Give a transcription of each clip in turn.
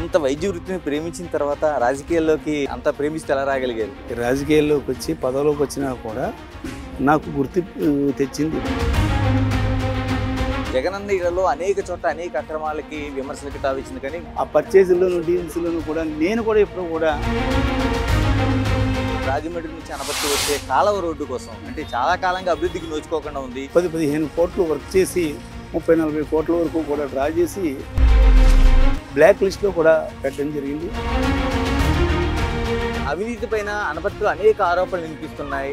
ఇంత వైద్య వృత్తిని ప్రేమించిన తర్వాత రాజకీయాల్లోకి అంత ప్రేమిస్తే ఎలా రాగలిగారు? రాజకీయాల్లోకి వచ్చి పదవిలోకి వచ్చినా కూడా నాకు గుర్తింపు తెచ్చింది. జగనన్న ఇళ్లలో అనేక చోట్ల అనేక అక్రమాలకి విమర్శలకి తావిచ్చింది, కానీ ఆ పర్చేజుల్లోనూ డీల్స్లోనూ కూడా నేను కూడా ఎప్పుడు కూడా రాజమండ్రి నుంచి అనపర్తి వచ్చే కాలువ రోడ్డు కోసం అంటే చాలా కాలంగా అభివృద్ధికి నోచుకోకుండా ఉంది. 10-15 కోట్లు వర్క్ చేసి 30-40 కోట్ల వరకు కూడా డ్రా చేసి బ్లాక్ లిస్ట్లో కూడా పెట్టడం జరిగింది. అవినీతి పైన అనపర్తిలో అనేక ఆరోపణలు వినిపిస్తున్నాయి.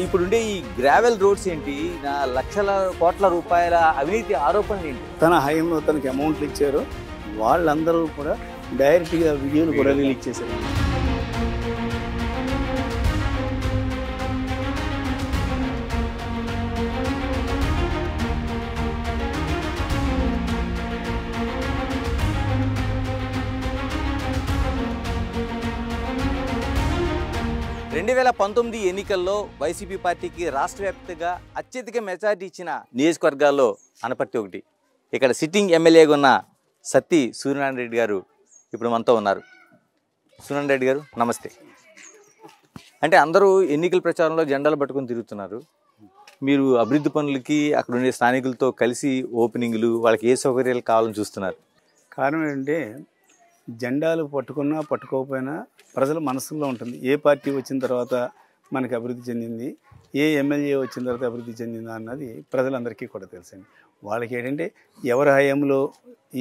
ఇప్పుడుండే ఈ గ్రావెల్ రోడ్స్ ఏంటి, లక్షల కోట్ల రూపాయల అవినీతి ఆరోపణలు ఏంటి? తన హయాంలో తనకి అమౌంట్లు ఇచ్చారు, వాళ్ళందరూ కూడా డైరెక్ట్గా వీడియోలు కూడా రిలీజ్ చేశారు. రెండు 2019 ఎన్నికల్లో వైసీపీ పార్టీకి రాష్ట్ర వ్యాప్తంగా అత్యధిక మెజార్టీ ఇచ్చిన నియోజకవర్గాల్లో అనపర్తి ఒకటి. ఇక్కడ సిట్టింగ్ ఎమ్మెల్యేగా ఉన్న సత్తి సూర్యనారాయణ రెడ్డి గారు ఇప్పుడు మనతో ఉన్నారు. సూర్యనారాయణ రెడ్డి గారు నమస్తే. అంటే అందరూ ఎన్నికల ప్రచారంలో జెండాలు పట్టుకొని తిరుగుతున్నారు. మీరు అభివృద్ధి పనులకి అక్కడ ఉండే స్థానికులతో కలిసి ఓపెనింగ్లు, వాళ్ళకి ఏ సౌకర్యాలు కావాలని చూస్తున్నారు. కారణం ఏంటంటే జెండాలు పట్టుకున్నా పట్టుకోకపోయినా ప్రజల మనసుల్లో ఉంటుంది. ఏ పార్టీ వచ్చిన తర్వాత మనకి అభివృద్ధి చెందింది, ఏ ఎమ్మెల్యే వచ్చిన తర్వాత అభివృద్ధి చెందిందా అన్నది ప్రజలందరికీ కూడా తెలుసండి. వాళ్ళకి ఏంటంటే ఎవరి హయాంలో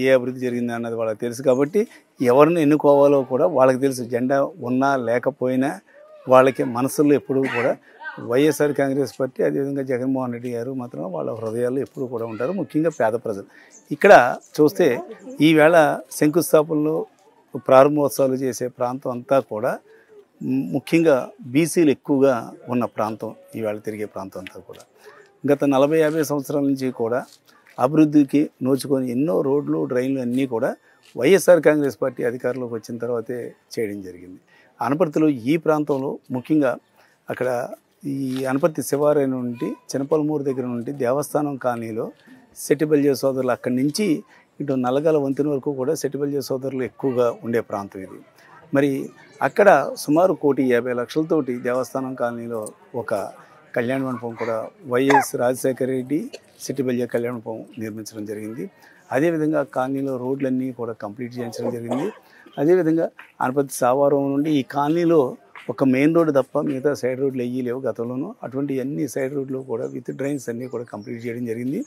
ఏ అభివృద్ధి జరిగిందా అన్నది వాళ్ళకి తెలుసు. కాబట్టి ఎవరిని ఎన్నుకోవాలో కూడా వాళ్ళకి తెలుసు. జెండా ఉన్నా లేకపోయినా వాళ్ళకి మనసుల్లో ఎప్పుడూ కూడా వైఎస్ఆర్ కాంగ్రెస్ పార్టీ, అదేవిధంగా జగన్మోహన్ రెడ్డి గారు మాత్రం వాళ్ళ హృదయాల్లో ఎప్పుడూ కూడా ఉంటారు, ముఖ్యంగా పేద ప్రజలు. ఇక్కడ చూస్తే ఈవేళ శంకుస్థాపనలో ప్రారంభోత్సవాలు చేసే ప్రాంతం అంతా కూడా ముఖ్యంగా బీసీలు ఎక్కువగా ఉన్న ప్రాంతం, ఈవేళ తిరిగే ప్రాంతం అంతా కూడా గత 40-50 సంవత్సరాల నుంచి కూడా అభివృద్ధికి నోచుకొని ఎన్నో రోడ్లు, డ్రైన్లు అన్నీ కూడా వైఎస్ఆర్ కాంగ్రెస్ పార్టీ అధికారంలోకి వచ్చిన తర్వాతే చేయడం జరిగింది. అనపర్తిలో ఈ ప్రాంతంలో ముఖ్యంగా అక్కడ ఈ అనపర్తి శివాలయం నుండి చినపలమూరు దగ్గర నుండి దేవస్థానం కాలనీలో సెట్టిబల్జే సోదరులు అక్కడి నుంచి ఇటు నల్లగల వంతెన వరకు కూడా సెట్టిబల్జే సోదరులు ఎక్కువగా ఉండే ప్రాంతం ఇది. మరి అక్కడ సుమారు 1,50,00,000తోటి దేవస్థానం కాలనీలో ఒక కళ్యాణ మండపం కూడా వైఎస్ రాజశేఖర రెడ్డి సెట్టిబల్జే కళ్యాణ మండపం నిర్మించడం జరిగింది. అదేవిధంగా కాలనీలో రోడ్లన్నీ కూడా కంప్లీట్ చేయించడం జరిగింది. అదేవిధంగా అనపర్తి సావారం నుండి ఈ కాలనీలో ఒక మెయిన్ రోడ్డు తప్ప మిగతా సైడ్ రోడ్లు అయ్యి లేవు గతంలోనూ. అటువంటి అన్ని సైడ్ రోడ్లు కూడా విత్ డ్రైన్స్ అన్నీ కూడా కంప్లీట్ చేయడం జరిగింది.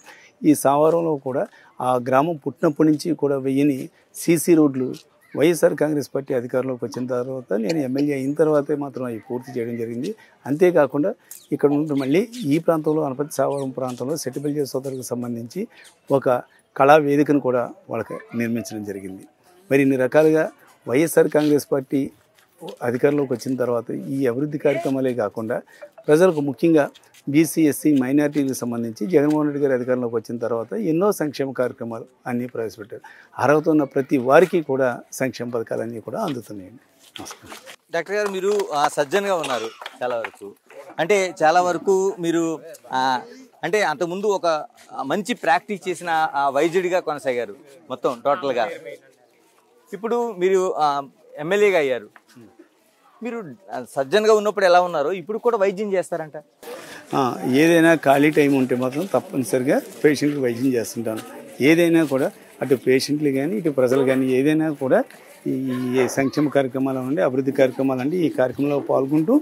ఈ సావారంలో కూడా ఆ గ్రామం పుట్టినప్పటి నుంచి కూడా వెయ్యని సీసీ రోడ్లు వైఎస్ఆర్ కాంగ్రెస్ పార్టీ అధికారంలోకి వచ్చిన తర్వాత, నేను ఎమ్మెల్యే అయిన తర్వాతే మాత్రం అవి పూర్తి చేయడం జరిగింది. అంతేకాకుండా ఇక్కడ నుండి మళ్ళీ ఈ ప్రాంతంలో అనపర్తి సావారం ప్రాంతంలో సెట్టిబల్జే సోదరులకు సంబంధించి ఒక కళా వేదికను కూడా వాళ్ళకి నిర్మించడం జరిగింది. మరి ఇన్ని రకాలుగా వైఎస్ఆర్ కాంగ్రెస్ పార్టీ అధికారంలోకి వచ్చిన తర్వాత ఈ అభివృద్ధి కార్యక్రమాలే కాకుండా ప్రజలకు ముఖ్యంగా బీసీ, ఎస్సీ, మైనార్టీలకు సంబంధించి జగన్మోహన్ రెడ్డి గారి అధికారంలోకి వచ్చిన తర్వాత ఎన్నో సంక్షేమ కార్యక్రమాలు అన్నీ ప్రవేశపెట్టారు. అర్హత ఉన్న ప్రతి వారికి కూడా సంక్షేమ పథకాలన్నీ కూడా అందుతున్నాయండి. నమస్కారం. డాక్టర్ గారు, మీరు సజ్జన్గా ఉన్నారు చాలా వరకు. అంటే చాలా వరకు మీరు అంటే అంతకుముందు ఒక మంచి ప్రాక్టీస్ చేసిన వైద్యుడిగా కొనసాగారు మొత్తం టోటల్గా. ఇప్పుడు మీరు ఎమ్మెల్యేగా అయ్యారు. మీరు సజ్జన్గా ఉన్నప్పుడు ఎలా ఉన్నారో ఇప్పుడు కూడా వైద్యం చేస్తారంట? ఏదైనా ఖాళీ టైం ఉంటే మాత్రం తప్పనిసరిగా పేషెంట్కి వైద్యం చేస్తుంటాను. ఏదైనా కూడా అటు పేషెంట్లు కానీ ఇటు ప్రజలు కానీ ఏదైనా కూడా ఈ సంక్షేమ కార్యక్రమాలు ఉండి అభివృద్ధి కార్యక్రమాలు అంటే ఈ కార్యక్రమంలో పాల్గొంటూ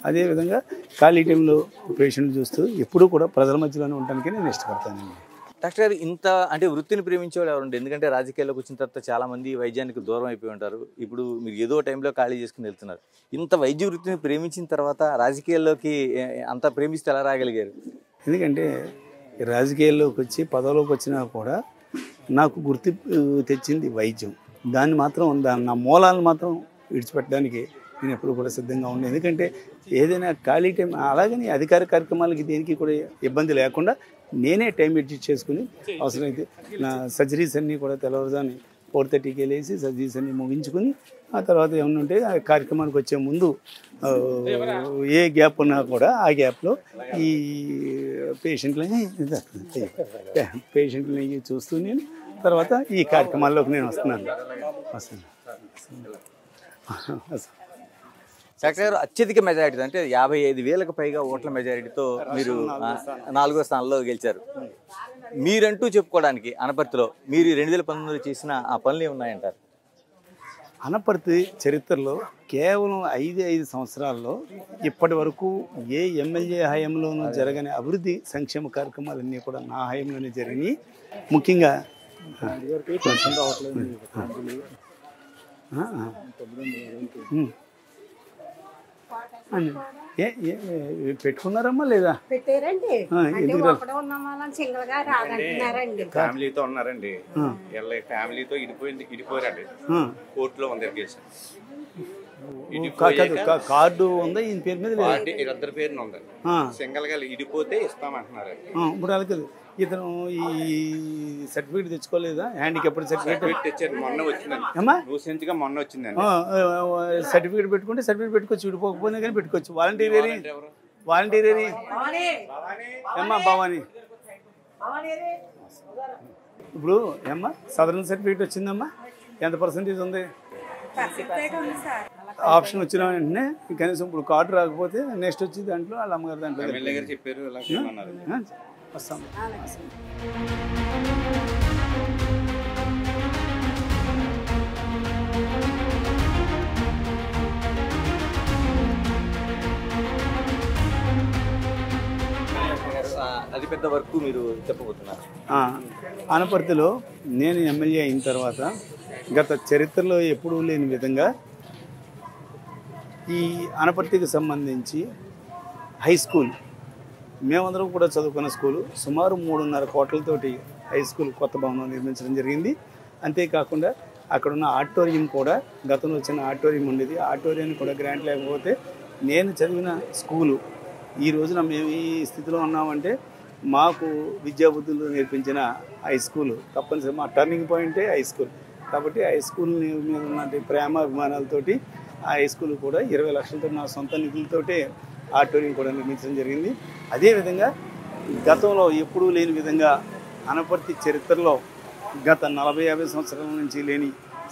అదేవిధంగా ఖాళీ టైంలో పేషెంట్ చూస్తూ ఎప్పుడూ కూడా ప్రజల మధ్యలోనే ఉండడానికి నేను ఇష్టపడతానండి. డాక్టర్ గారు, ఇంత అంటే వృత్తిని ప్రేమించేవాళ్ళు ఎవరుండే? ఎందుకంటే రాజకీయాల్లోకి వచ్చిన తర్వాత చాలామంది వైద్యానికి దూరం అయిపోయి ఉంటారు. ఇప్పుడు మీరు ఏదో టైంలో ఖాళీ చేసుకుని వెళ్తున్నారు. ఇంత వైద్య వృత్తిని ప్రేమించిన తర్వాత రాజకీయాల్లోకి అంత ప్రేమిస్తే ఎలా రాగలిగారు? ఎందుకంటే రాజకీయాల్లోకి వచ్చి పదవిలోకి వచ్చినా కూడా నాకు గుర్తింపు తెచ్చింది వైద్యం. దాన్ని మాత్రం నా మూలాలను మాత్రం విడిచిపెట్టడానికి నేను ఎప్పుడు కూడా సిద్ధంగా ఉన్నాను. ఎందుకంటే ఏదైనా ఖాళీ టైం అలాగని అధికార కార్యక్రమాలకి దేనికి కూడా ఇబ్బంది లేకుండా నేనే టైం అడ్జస్ట్ చేసుకుని అవసరమైతే నా సర్జరీస్ అన్నీ కూడా తెల్లవారుజాని 4:30కి వెళ్ళేసి సర్జరీస్ అన్నీ ముగించుకుని ఆ తర్వాత ఏమన్నా ఉంటే ఆ కార్యక్రమానికి వచ్చే ముందు ఏ గ్యాప్ ఉన్నా కూడా ఆ గ్యాప్లో ఈ పేషెంట్లని చూస్తూ నేను తర్వాత ఈ కార్యక్రమాల్లోకి నేను వస్తున్నాను. శాఖ గారు అత్యధిక మెజారిటీ అంటే 55,000కు పైగా ఓట్ల మెజారిటీతో మీరు 4వ స్థానంలో గెలిచారు. మీరంటూ చెప్పుకోవడానికి అనపర్తిలో మీరు 2019లో చేసిన ఆ పనులు ఏమున్నాయంటారు? అనపర్తి చరిత్రలో కేవలం 5 సంవత్సరాల్లో ఇప్పటి వరకు ఏ ఎమ్మెల్యే హయాంలోనూ జరగని అభివృద్ధి సంక్షేమ కార్యక్రమాలన్నీ కూడా నా హయాంలోనే జరిగినాయి. ముఖ్యంగా పెట్టుకున్నారమ్మా లేదా? పెట్టారండి. ఎందుకు సింగిల్ గా రాదంటున్నారండి. ఫ్యామిలీతో ఉన్నారండి. ఫ్యామిలీతో ఇడిపోయారండి. కోర్టులో ఉంది కేసు. కార్డు ఉందా ఈయన పేరు మీద? ఇద్దరు పేరున ఉందండి. సింగిల్ గా ఇడిపోతే ఇస్తామంటున్నారు. ఇప్పుడు అలాగే ఇతను ఈ సర్టిఫికేట్ తెచ్చుకోలేదా? హ్యాండిక్యాప్డ్ సర్టిఫికేట్ తెచ్చారు. మొన్న వచ్చిందండి. మొన్న వచ్చిందండి. సర్టిఫికేట్ పెట్టుకుంటే సర్టిఫికేట్ పెట్టుకోవచ్చు, విడిపోకపోయినా కానీ పెట్టుకోవచ్చు. వాలంటీర్ ఏమ్మా భవానీ ఇప్పుడు ఏమ్మా సదరన్ సర్టిఫికేట్ వచ్చిందమ్మా? ఎంత పర్సెంటేజ్ ఉంది? ఆప్షన్ వచ్చిన వెంటనే కనీసం ఇప్పుడు కార్డు రాకపోతే నెక్స్ట్ వచ్చి దాంట్లో వాళ్ళ అమ్మగారు దాంట్లో చెప్పారు. వస్తాం. అది పెద్ద వర్క్ మీరు చెప్పబోతున్నారు. అనపర్తిలో నేను ఎమ్మెల్యే అయిన తర్వాత గత చరిత్రలో ఎప్పుడూ లేని విధంగా ఈ అనపర్తికి సంబంధించి హై స్కూల్, మేమందరం కూడా చదువుకున్న స్కూలు, సుమారు 3.5 కోట్లతోటి హై స్కూల్ కొత్త భవనం నిర్మించడం జరిగింది. అంతేకాకుండా అక్కడున్న ఆడిటోరియం కూడా, గతంలో వచ్చిన ఆడిటోరియం ఉండేది, ఆడిటోరియాన్ని కూడా గ్రాంట్ లేకపోతే నేను చదివిన స్కూలు ఈ రోజున మేము ఈ స్థితిలో ఉన్నామంటే మాకు విద్యాబుద్ధులు నేర్పించిన హై స్కూలు తప్పనిసరి మా టర్నింగ్ పాయింటే హై స్కూల్. కాబట్టి హై స్కూల్ మీద ఉన్న ప్రేమ అభిమానాలతోటి ఆ హై స్కూల్ కూడా 20 లక్షలతో నా సొంత నిధులతోటే ఆడిటోరియం కూడా నిర్మించడం జరిగింది. అదేవిధంగా గతంలో ఎప్పుడూ లేని విధంగా అనపర్తి చరిత్రలో గత 40-50 సంవత్సరాల నుంచి లేని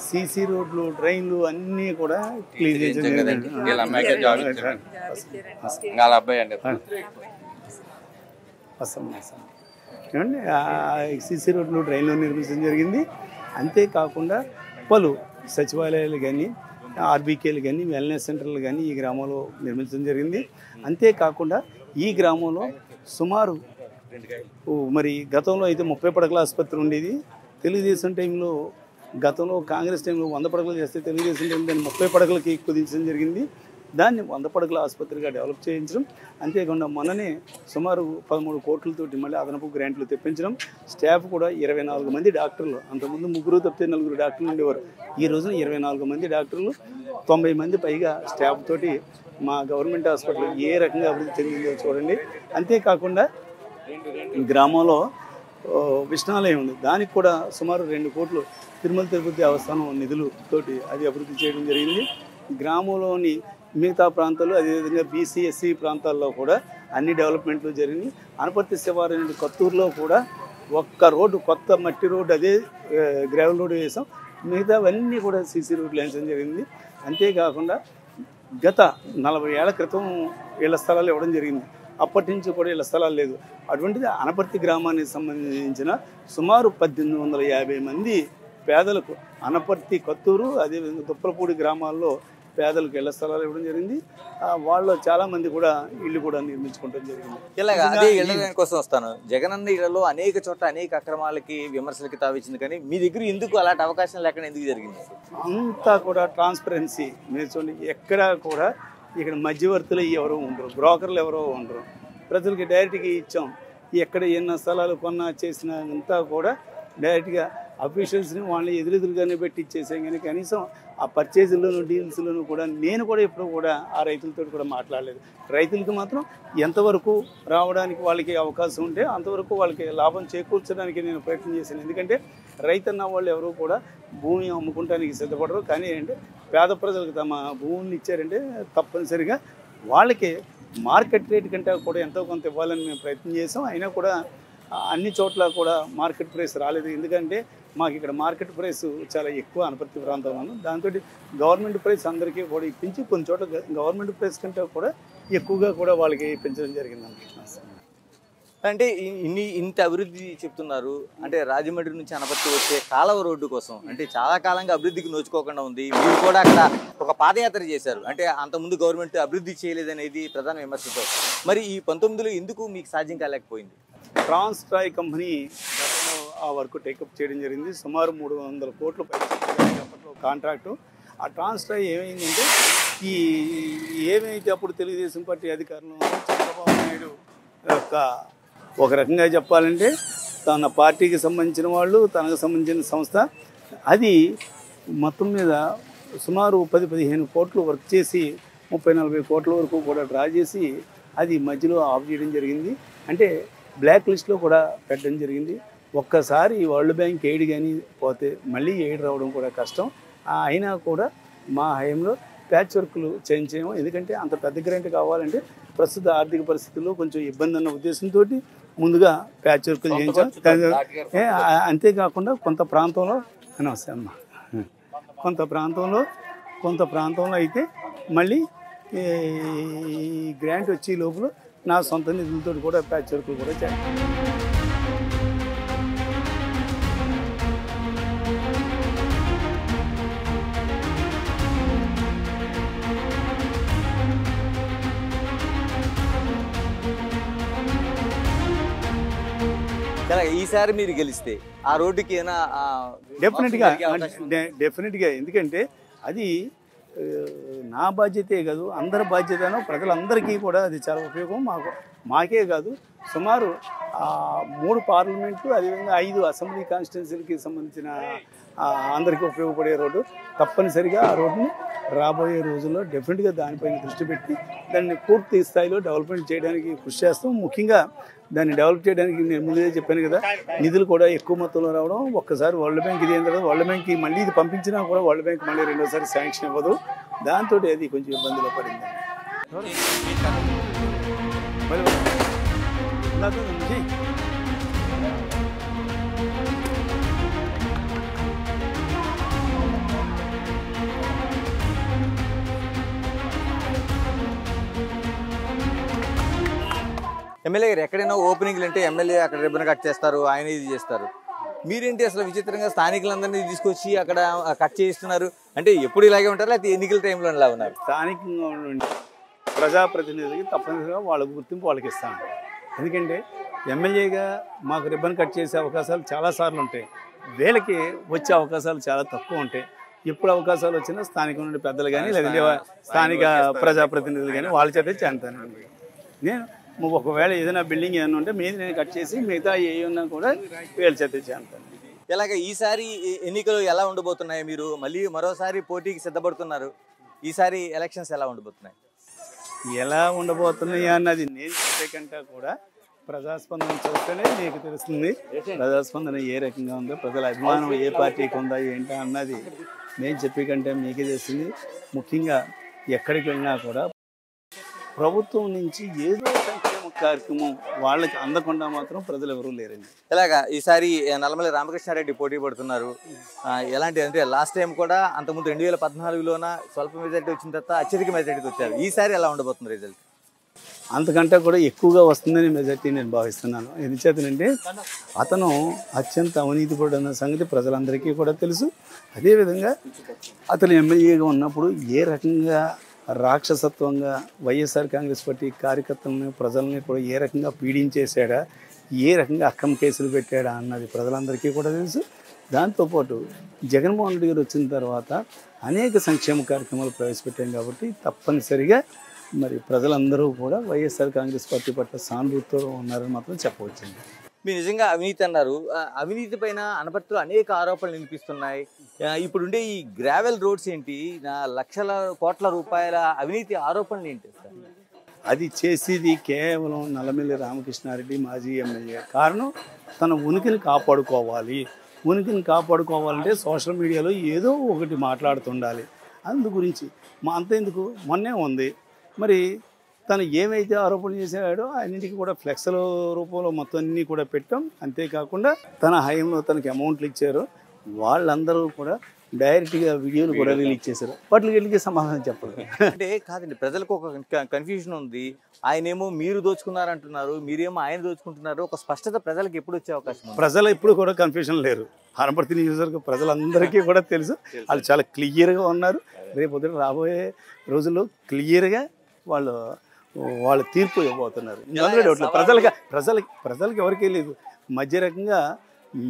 సీసీ రోడ్లు, ట్రైన్లు అన్నీ కూడా క్లీన్ చేయడం జరిగింది. ఏమండి సీసీ రోడ్లు, ట్రైన్లు నిర్మించడం జరిగింది. అంతేకాకుండా పలు సచివాలయాలు కానీ, ఆర్బీకేలు కానీ, వెల్నెస్ సెంటర్లు కానీ ఈ గ్రామంలో నిర్మించడం జరిగింది. అంతేకాకుండా ఈ గ్రామంలో సుమారు మరి గతంలో అయితే 30 పడకల ఆసుపత్రి ఉండేది. తెలుగుదేశం టైంలో, గతంలో కాంగ్రెస్ టైంలో 100 పడకలు చేస్తే తెలుగుదేశం టైం దాన్ని 30 పడకలకి కుదించడం జరిగింది. దాన్ని 100 పడకల ఆసుపత్రిగా డెవలప్ చేయించడం, అంతేకాకుండా మొన్ననే సుమారు 13 కోట్లతోటి మళ్ళీ అదనపు గ్రాంట్లు తెప్పించడం. స్టాఫ్ కూడా 24 మంది డాక్టర్లు, అంతకుముందు 3 తప్పితే 4 డాక్టర్లు ఉండేవారు. ఈ రోజున 24 మంది డాక్టర్లు, 90 మంది పైగా స్టాఫ్ తోటి మా గవర్నమెంట్ హాస్పిటల్ ఏ రకంగా అభివృద్ధి చెందిందో చూడండి. అంతేకాకుండా గ్రామంలో విష్ణాలయం ఉంది, దానికి కూడా సుమారు 2 కోట్లు తిరుమల తిరుపతి దేవస్థానం నిధులతోటి అది అభివృద్ధి చేయడం జరిగింది. గ్రామంలోని మిగతా ప్రాంతాలు, అదేవిధంగా బీసీ ఎస్సీ ప్రాంతాల్లో కూడా అన్ని డెవలప్మెంట్లు జరిగినాయి. అనపర్తి శివారు కొత్తూరులో కూడా ఒక్క రోడ్డు, కొత్త మట్టి రోడ్డు, అదే గ్రావెల్ రోడ్డు వేసాం. మిగతావన్నీ కూడా సీసీ రోడ్లు వేయించడం జరిగింది. అంతేకాకుండా గత 40 ఏళ్ల క్రితం ఇళ్ల స్థలాలు ఇవ్వడం జరిగింది. అప్పటి నుంచి కూడా ఇళ్ల స్థలాలు లేదు. అటువంటిది అనపర్తి గ్రామానికి సంబంధించిన సుమారు 1850 మంది పేదలకు అనపర్తి, కొత్తూరు, అదేవిధంగా తుప్పలపూడి గ్రామాల్లో పేదలకు ఇళ్ల స్థలాలు ఇవ్వడం జరిగింది. వాళ్ళు చాలామంది కూడా ఇళ్ళు కూడా నిర్మించుకోవడం జరిగింది. ఇలాగా అదే ఇళ్ల కోసం వస్తాను. జగనన్న ఇళ్లలో అనేక చోట్ల అనేక అక్రమాలకి, విమర్శలకి తావిచ్చింది, కానీ మీ దగ్గర ఎందుకు అలాంటి అవకాశం లేకుండా ఎందుకు జరిగింది? అంతా కూడా ట్రాన్స్పరెన్సీ. మీరు చూడండి, ఎక్కడా కూడా ఇక్కడ మధ్యవర్తులు ఎవరో ఉండరు, బ్రోకర్లు ఎవరో ఉండరు. ప్రజలకి డైరెక్ట్గా ఇచ్చాం. ఎక్కడ ఎన్న స్థలాలు కొన్నా చేసినా అంతా కూడా డైరెక్ట్గా అఫీషియల్స్ని వాళ్ళని ఎదురెదురుగానే పెట్టి ఇచ్చేసాం. కానీ కనీసం ఆ పర్చేజ్లోను, డీల్స్లోనూ కూడా నేను కూడా ఎప్పుడూ కూడా ఆ రైతులతో కూడా మాట్లాడలేదు. రైతులకి మాత్రం ఎంతవరకు రావడానికి వాళ్ళకి అవకాశం ఉంటే అంతవరకు వాళ్ళకి లాభం చేకూర్చడానికి నేను ప్రయత్నం చేశాను. ఎందుకంటే రైతన్న వాళ్ళు ఎవరు కూడా భూమి అమ్ముకోవడానికి సిద్ధపడరు. కానీ ఏంటంటే పేద ప్రజలకు తమ భూములను ఇచ్చారంటే తప్పనిసరిగా వాళ్ళకి మార్కెట్ రేట్ కంటే కూడా ఎంతో కొంత ఇవ్వాలని మేము ప్రయత్నం చేసాం. అయినా కూడా అన్ని చోట్ల కూడా మార్కెట్ ప్రైస్ రాలేదు. ఎందుకంటే మాకు ఇక్కడ మార్కెట్ ప్రైస్ చాలా ఎక్కువ అనపర్తి ప్రాంతంలో, దాంతో గవర్నమెంట్ ప్రైస్ అందరికీ కూడా ఇప్పించి కొన్ని చోట్ల గవర్నమెంట్ ప్రైస్ కంటే కూడా ఎక్కువగా కూడా వాళ్ళకి పెంచడం జరిగింది అనుకుంటున్నాను. అంటే ఇంత అభివృద్ధి చెప్తున్నారు అంటే రాజమండ్రి నుంచి అనపర్తి వచ్చే కాలువ రోడ్డు కోసం అంటే చాలా కాలంగా అభివృద్ధికి నోచుకోకుండా ఉంది. మీరు కూడా అక్కడ ఒక పాదయాత్ర చేశారు, అంటే అంతకుముందు గవర్నమెంట్ అభివృద్ధి చేయలేదనేది ప్రధాన విమర్శతో. మరి ఈ 19లో ఎందుకు మీకు సాధ్యం కాలేకపోయింది? ట్రాన్స్ ట్రాయ్ కంపెనీ ఆ వర్క్ టేకప్ చేయడం జరిగింది. సుమారు 300 కోట్ల అప్పట్లో కాంట్రాక్టు. ఆ ట్రాన్స్ ట్రాయ్ ఏమైందంటే ఏమైతే అప్పుడు తెలుగుదేశం పార్టీ అధికారంలో చంద్రబాబు నాయుడు యొక్క ఒక రకంగా చెప్పాలంటే తన పార్టీకి సంబంధించిన వాళ్ళు, తనకు సంబంధించిన సంస్థ, అది మొత్తం మీద సుమారు 10-15 కోట్లు వర్క్ చేసి 30-40 కోట్ల వరకు కూడా డ్రా చేసి అది మధ్యలో ఆఫ్ చేయడం జరిగింది. అంటే బ్లాక్ లిస్ట్లో కూడా పెట్టడం జరిగింది. ఒక్కసారి వరల్డ్ బ్యాంక్ ఎయిడ్ కానీ పోతే మళ్ళీ ఎయిడ్ రావడం కూడా కష్టం. అయినా కూడా మా హయాంలో ప్యాచ్ వర్క్లు చేయించాము. ఎందుకంటే అంత పెద్ద గ్రాంట్ కావాలంటే ప్రస్తుత ఆర్థిక పరిస్థితుల్లో కొంచెం ఇబ్బంది అన్న ఉద్దేశంతో ముందుగా ప్యాచ్ వర్క్లు చేయించాం. అంతేకాకుండా కొంత ప్రాంతంలో నమస్తే అమ్మ కొంత ప్రాంతంలో అయితే మళ్ళీ ఈ గ్రాంట్ వచ్చే లోపల నా సొంత నిధులతో కూడా ప్యాచ్ వర్క్లు కూడా చేయాలి. ఈసారి మీరు గెలిస్తే ఆ రోడ్డుకి ఏమైనా డెఫినెట్గా ఎందుకంటే అది నా బాధ్యతే కాదు, అందరి బాధ్యతను, ప్రజలందరికీ కూడా అది చాలా ఉపయోగం. మాకే కాదు, సుమారు 3 పార్లమెంట్లు, అదేవిధంగా 5 అసెంబ్లీ కాన్స్టిట్యున్సీలకి సంబంధించిన అందరికీ ఉపయోగపడే రోడ్డు. తప్పనిసరిగా ఆ రోడ్డుని రాబోయే రోజుల్లో డెఫినెట్గా దానిపైన దృష్టి పెట్టి దాన్ని పూర్తి స్థాయిలో డెవలప్మెంట్ చేయడానికి కృషి చేస్తాం. ముఖ్యంగా దాన్ని డెవలప్ చేయడానికి నేను ముందే చెప్పాను కదా, నిధులు కూడా ఎక్కువ మొత్తంలో రావడం. ఒక్కసారి వరల్డ్ బ్యాంక్ ఇది అయిన తర్వాత వరల్డ్ బ్యాంక్కి మళ్ళీ ఇది పంపించినా కూడా వరల్డ్ బ్యాంక్ మళ్ళీ రెండోసారి శాంక్షన్ ఇవ్వదు. దాంతో అది కొంచెం ఇబ్బందిలో పడింది. ఎమ్మెల్యే గారు ఎక్కడైనా ఓపెనింగ్లు అంటే ఎమ్మెల్యే అక్కడ రిబ్బన్ కట్ చేస్తారు, ఆయన ఇది చేస్తారు. మీరేంటి అసలు విచిత్రంగా స్థానికులందరినీ తీసుకొచ్చి అక్కడ కట్ చేయిస్తున్నారు? అంటే ఎప్పుడు ఇలాగే ఉంటారు, లేకపోతే ఎన్నికల టైంలో ఇలా ఉన్నారు? స్థానికంగా ఉండే ప్రజాప్రతినిధులకి తప్పనిసరిగా వాళ్ళ గుర్తింపు వాళ్ళకి ఇస్తాను. ఎందుకంటే ఎమ్మెల్యేగా మాకు రిబ్బన్ కట్ చేసే అవకాశాలు చాలాసార్లు ఉంటాయి, వీళ్ళకి వచ్చే అవకాశాలు చాలా తక్కువ ఉంటాయి. ఎప్పుడు అవకాశాలు వచ్చినా స్థానిక నుండి పెద్దలు కానీ లేదంటే స్థానిక ప్రజాప్రతినిధులు కానీ వాళ్ళ చేతే చేస్తానండి. నేను ఒకవేళ ఏదైనా బిల్డింగ్ ఏదైనా ఉంటే మీద నేను కట్ చేసి మిగతా ఏ ఉన్నా కూడా వీళ్ళ చేతే చేస్తాను. ఇలాగ ఈసారి ఎన్నికలు ఎలా ఉండబోతున్నాయి? మీరు మళ్ళీ మరోసారి పోటీకి సిద్ధపడుతున్నారు, ఈసారి ఎలక్షన్స్ ఎలా ఉండబోతున్నాయి? ఎలా ఉండబోతున్నాయి అన్నది నేను చెప్పే కంటే కూడా ప్రజాస్పందన చూస్తేనే మీకు తెలుస్తుంది. ప్రజాస్పందన ఏ రకంగా ఉందో, ప్రజల అభిమానం ఏ పార్టీకి ఉందా ఏంటా అన్నది నేను చెప్పే కంటే మీకే తెలుస్తుంది. ముఖ్యంగా ఎక్కడికి వెళ్ళినా కూడా ప్రభుత్వం నుంచి ఏదో సంక్షేమ కార్యక్రమం వాళ్ళకి అందకుండా మాత్రం ప్రజలు ఎవరూ లేరండి. ఇలాగా ఈసారి నల్లమల్లి రామకృష్ణారెడ్డి పోటీ పడుతున్నారు. ఎలాంటి అంటే లాస్ట్ టైం కూడా అంతకుముందు 2014లోన స్వల్ప మెజారిటీ వచ్చిన తర్వాత అత్యధిక మెజారిటీకి వచ్చారు. ఈసారి ఎలా ఉండబోతుంది రిజల్ట్? అంతకంటే కూడా ఎక్కువగా వస్తుందని మెజారిటీ నేను భావిస్తున్నాను. ఎందుచేతనంటే అతను అత్యంత అవినీతిపరుడు అన్న సంగతి ప్రజలందరికీ కూడా తెలుసు. అదేవిధంగా అతను ఎమ్మెల్యేగా ఉన్నప్పుడు ఏ రకంగా రాక్షసత్వంగా వైఎస్ఆర్ కాంగ్రెస్ పార్టీ కార్యకర్తలని ప్రజల్ని కూడా ఏ రకంగా పీడించేశాడా, ఏ రకంగా అక్రమ కేసులు పెట్టాడా అన్నది ప్రజలందరికీ కూడా తెలుసు. దాంతోపాటు జగన్మోహన్ రెడ్డి గారు వచ్చిన తర్వాత అనేక సంక్షేమ కార్యక్రమాలు ప్రవేశపెట్టాం కాబట్టి తప్పనిసరిగా మరి ప్రజలందరూ కూడా వైఎస్ఆర్ కాంగ్రెస్ పార్టీ పట్ల సానుభూతితో ఉన్నారని మాత్రం చెప్పవచ్చండి. మీరు నిజంగా అవినీతి అన్నారు, అవినీతి పైన అనపర్తిలో అనేక ఆరోపణలు వినిపిస్తున్నాయి. ఇప్పుడుండే ఈ గ్రావెల్ రోడ్స్ ఏంటి, లక్షల కోట్ల రూపాయల అవినీతి ఆరోపణలు ఏంటి? అది చేసేది కేవలం నల్లమల్లి రామకృష్ణారెడ్డి మాజీ ఎమ్మెల్యే. కారణం తన ఉనికిని కాపాడుకోవాలి. ఉనికిని కాపాడుకోవాలంటే సోషల్ మీడియాలో ఏదో ఒకటి మాట్లాడుతుండాలి. అందు గురించి అంతెందుకు మొన్నే ఉంది మరి తను ఏమైతే ఆరోపణలు చేశాడో అన్నింటికి కూడా ఫ్లెక్స్ల రూపంలో మొత్తం అన్నీ కూడా పెట్టాం. అంతేకాకుండా తన హయాంలో తనకి అమౌంట్లు ఇచ్చారు వాళ్ళందరూ కూడా డైరెక్ట్గా వీడియోలు కూడా రిలీజ్ చేశారు. వాటికి వెళ్ళి సమాధానం చెప్పరు. అంటే కాదండి, ప్రజలకు ఒక కన్ఫ్యూజన్ ఉంది. ఆయనేమో మీరు దోచుకున్నారంటున్నారు, మీరేమో ఆయన దోచుకుంటున్నారు. ఒక స్పష్టత ప్రజలకు ఎప్పుడు వచ్చే అవకాశం ఉంది? ప్రజలు ఎప్పుడు కూడా కన్ఫ్యూజన్ లేరు. ఆనపర్తి నియోజకవర్గ ప్రజలందరికీ కూడా తెలుసు. వాళ్ళు చాలా క్లియర్గా ఉన్నారు. రేపు పొద్దున రాబోయే రోజుల్లో క్లియర్గా వాళ్ళ తీర్పు ఇవ్వబోతున్నారు. అందులో డౌట్ లేదు. ప్రజలకి ఎవరికీ లేదు. మధ్య రకంగా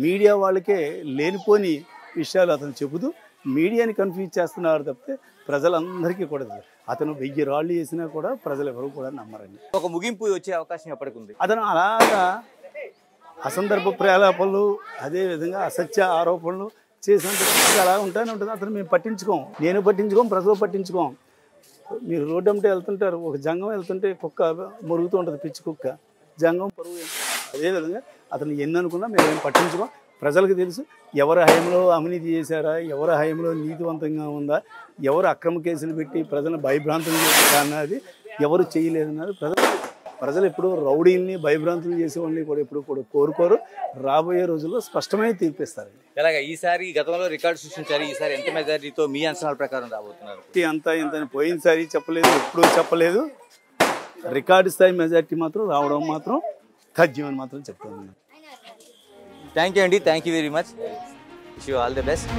మీడియా వాళ్ళకే లేనిపోని విషయాలు అతను చెబుతూ మీడియాని కన్ఫ్యూజ్ చేస్తున్నారు తప్పితే ప్రజలందరికీ కూడా అతను 1000 రాళ్ళు చేసినా కూడా ప్రజలు ఎవరు కూడా నమ్మరండి. ఒక ముగింపు వచ్చే అవకాశం ఎప్పటికుంది? అతను అలాగా అసందర్భ ప్రేలాపనలు, అదేవిధంగా అసత్య ఆరోపణలు చేసినందుకు అలా ఉంటానే ఉంటుంది. అతను మేము పట్టించుకోం, నేను పట్టించుకోం, ప్రజలు పట్టించుకోం. మీరు రోడ్డు అంటే వెళ్తుంటారు, ఒక జంగం వెళ్తుంటే కుక్క మురుగుతూ ఉంటుంది, పిచ్చి కుక్క, జంగం పరుగు. అదేవిధంగా అతను ఎన్ని అనుకున్నా మేమేం పట్టించుకోం. ప్రజలకు తెలుసు ఎవరి హయాంలో అవినీతి చేశారా, ఎవరి హయాంలో నీతివంతంగా ఉందా, ఎవరు అక్రమ కేసులు పెట్టి ప్రజలను భయభ్రాంతులు చేశారా అన్నది ఎవరు చేయలేదన్నది ప్రజలు ఎప్పుడు రౌడీల్ని భయభ్రాంతులు చేసేవాళ్ళని కూడా ఎప్పుడు కూడా కోరుకోరు. రాబోయే రోజుల్లో స్పష్టమైన తీర్పిస్తారండి. ఎలాగా ఈసారి గతంలో రికార్డు సృష్టించారు, ఈసారి ఎంత మెజారిటీతో మీ అంచనాల ప్రకారం రాబోతున్నారు? అంతా ఇంత పోయినసారి చెప్పలేదు, ఎప్పుడూ చెప్పలేదు. రికార్డు స్థాయి మెజారిటీ మాత్రం రావడం మాత్రం తథ్యం అని మాత్రం చెప్తాను. థ్యాంక్ యూ అండి, thank you very much. Wish you all the best.